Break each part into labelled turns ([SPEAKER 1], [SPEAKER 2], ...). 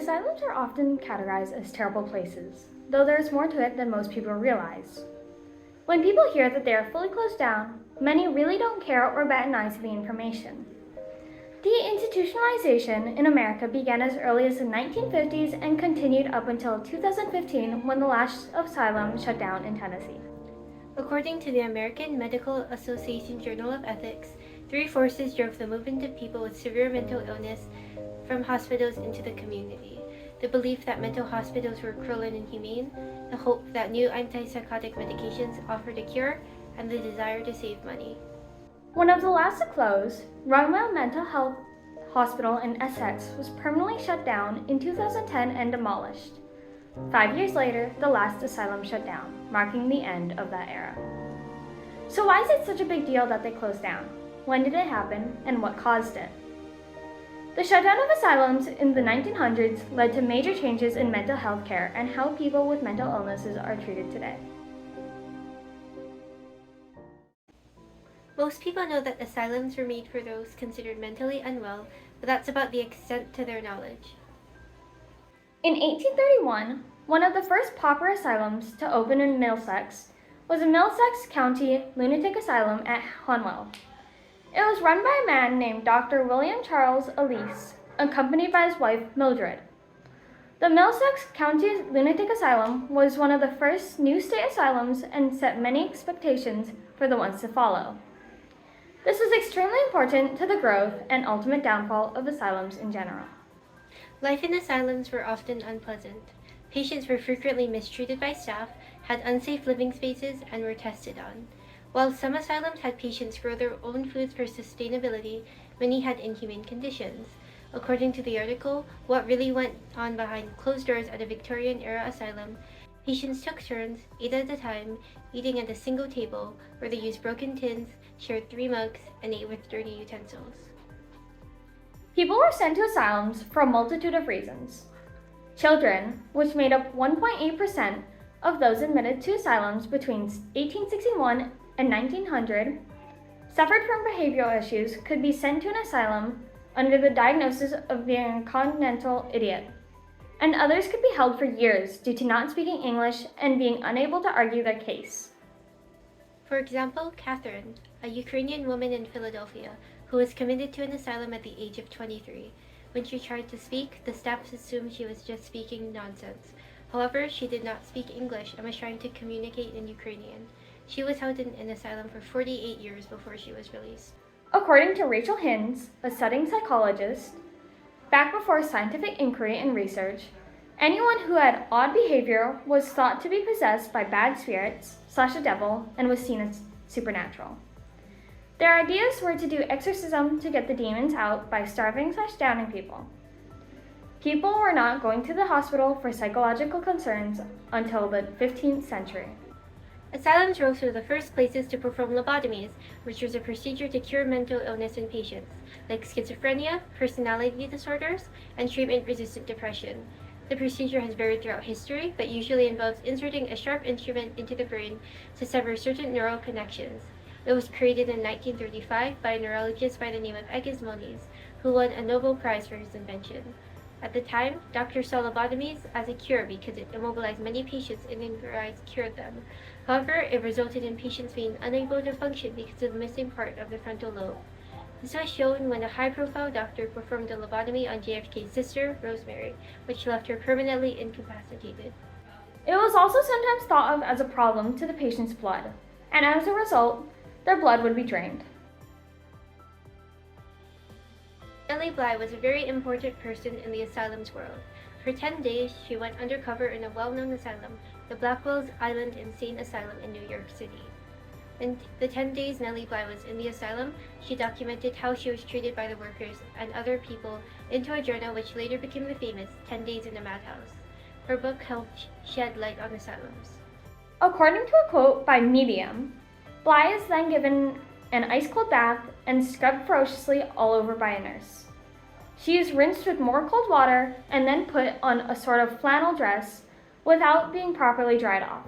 [SPEAKER 1] Asylums are often categorized as terrible places, though there's more to it than most people realize. When people hear that they are fully closed down, many really don't care or bat an eye to the information. Deinstitutionalization in America began as early as the 1950s and continued up until 2015 when the last asylum shut down in Tennessee.
[SPEAKER 2] According to the American Medical Association Journal of Ethics, three forces drove the movement of people with severe mental illness from hospitals into the community: the belief that mental hospitals were cruel and inhumane, the hope that new antipsychotic medications offered a cure, and the desire to save money.
[SPEAKER 1] One of the last to close, Runwell Mental Health Hospital in Essex was permanently shut down in 2010 and demolished. 5 years later, the last asylum shut down, marking the end of that era. So why is it such a big deal that they closed down? When did it happen, and what caused it? The shutdown of asylums in the 1900s led to major changes in mental health care and how people with mental illnesses are treated today.
[SPEAKER 2] Most people know that asylums were made for those considered mentally unwell, but that's about the extent to their knowledge.
[SPEAKER 1] In 1831, one of the first pauper asylums to open in Middlesex was a Middlesex County Lunatic Asylum at Honwell. It was run by a man named Dr. William Charles Elise, accompanied by his wife Mildred. The Middlesex County Lunatic Asylum was one of the first new state asylums and set many expectations for the ones to follow. This was extremely important to the growth and ultimate downfall of asylums in general.
[SPEAKER 2] Life in asylums were often unpleasant. Patients were frequently mistreated by staff, had unsafe living spaces, and were tested on. While some asylums had patients grow their own foods for sustainability, many had inhumane conditions. According to the article, What Really Went On Behind Closed Doors at a Victorian-era Asylum, patients took turns, 8 at a time, eating at a single table, where they used broken tins, shared 3 mugs, and ate with dirty utensils.
[SPEAKER 1] People were sent to asylums for a multitude of reasons. Children, which made up 1.8% of those admitted to asylums between 1861 and 1900, suffered from behavioral issues, could be sent to an asylum under the diagnosis of being a congenital idiot, and others could be held for years due to not speaking English and being unable to argue their case.
[SPEAKER 2] For example, Catherine, a Ukrainian woman in Philadelphia, who was committed to an asylum at the age of 23. When she tried to speak, the staff assumed she was just speaking nonsense. However, she did not speak English and was trying to communicate in Ukrainian. She was held in an asylum for 48 years before she was released.
[SPEAKER 1] According to Rachel Hinds, a studying psychologist, back before scientific inquiry and research, anyone who had odd behavior was thought to be possessed by bad spirits / a devil and was seen as supernatural. Their ideas were to do exorcism to get the demons out by starving / downing people. People were not going to the hospital for psychological concerns until the 15th century.
[SPEAKER 2] Asylums were also the first places to perform lobotomies, which was a procedure to cure mental illness in patients, like schizophrenia, personality disorders, and treatment-resistant depression. The procedure has varied throughout history, but usually involves inserting a sharp instrument into the brain to sever certain neural connections. It was created in 1935 by a neurologist by the name of Egis Moniz, who won a Nobel Prize for his invention. At the time, doctors saw lobotomies as a cure because it immobilized many patients and in their eyes cured them. However, it resulted in patients being unable to function because of the missing part of the frontal lobe. This was shown when a high-profile doctor performed a lobotomy on JFK's sister, Rosemary, which left her permanently incapacitated.
[SPEAKER 1] It was also sometimes thought of as a problem to the patient's blood, and as a result, their blood would be drained.
[SPEAKER 2] Nellie Bly was a very important person in the asylum's world. For 10 days, she went undercover in a well-known asylum, the Blackwell's Island Insane Asylum in New York City. In the 10 days Nellie Bly was in the asylum, she documented how she was treated by the workers and other people into a journal which later became the famous 10 Days in a Madhouse. Her book helped shed light on asylums.
[SPEAKER 1] According to a quote by Medium, Bly is then given an ice-cold bath and scrubbed ferociously all over by a nurse. She is rinsed with more cold water and then put on a sort of flannel dress without being properly dried off.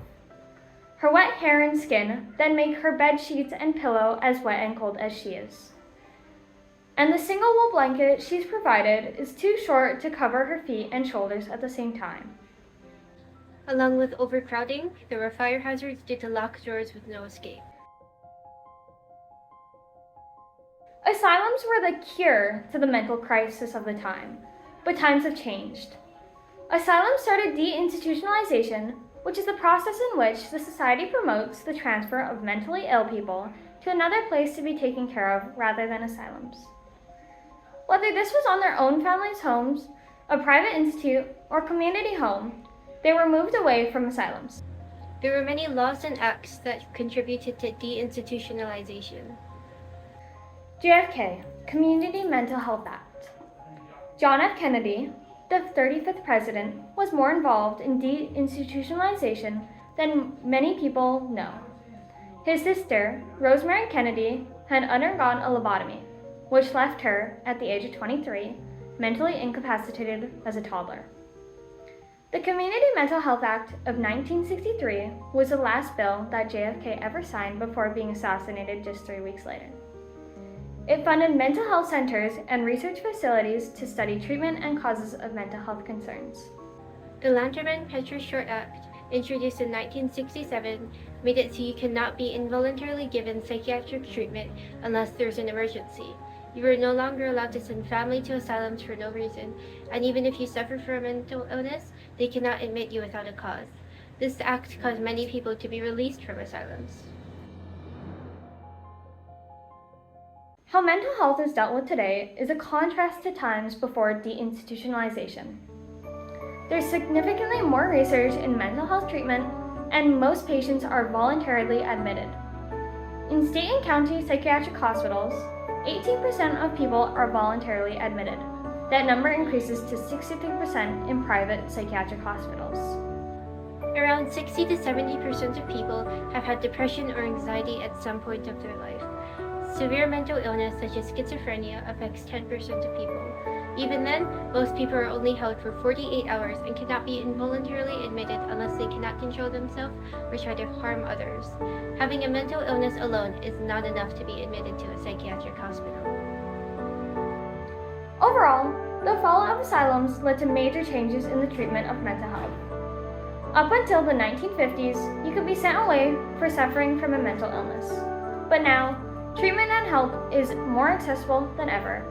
[SPEAKER 1] Her wet hair and skin then make her bed sheets and pillow as wet and cold as she is. and the single wool blanket she's provided is too short to cover her feet and shoulders at the same time.
[SPEAKER 2] Along with overcrowding, there were fire hazards due to locked doors with no escape.
[SPEAKER 1] Asylums were the cure to the mental crisis of the time, but times have changed. Asylums started deinstitutionalization, which is the process in which the society promotes the transfer of mentally ill people to another place to be taken care of rather than asylums. Whether this was on their own family's homes, a private institute, or community home, they were moved away from asylums.
[SPEAKER 2] There were many laws and acts that contributed to deinstitutionalization.
[SPEAKER 1] JFK, Community Mental Health Act. John F. Kennedy, the 35th president, was more involved in deinstitutionalization than many people know. His sister, Rosemary Kennedy, had undergone a lobotomy, which left her, at the age of 23, mentally incapacitated as a toddler. The Community Mental Health Act of 1963 was the last bill that JFK ever signed before being assassinated just 3 weeks later. It funded mental health centers and research facilities to study treatment and causes of mental health concerns.
[SPEAKER 2] The Lanterman-Petrie Short Act, introduced in 1967, made it so you cannot be involuntarily given psychiatric treatment unless there's an emergency. You are no longer allowed to send family to asylums for no reason, and even if you suffer from a mental illness, they cannot admit you without a cause. This act caused many people to be released from asylums.
[SPEAKER 1] How mental health is dealt with today is a contrast to times before deinstitutionalization. There's significantly more research in mental health treatment, and most patients are voluntarily admitted. In state and county psychiatric hospitals, 18% of people are voluntarily admitted. That number increases to 63% in private psychiatric hospitals.
[SPEAKER 2] Around 60 to 70% of people have had depression or anxiety at some point of their life. Severe mental illness such as schizophrenia affects 10% of people. Even then, most people are only held for 48 hours and cannot be involuntarily admitted unless they cannot control themselves or try to harm others. Having a mental illness alone is not enough to be admitted to a psychiatric hospital.
[SPEAKER 1] Overall, the fall of asylums led to major changes in the treatment of mental health. Up until the 1950s, you could be sent away for suffering from a mental illness. But now, treatment and help is more accessible than ever,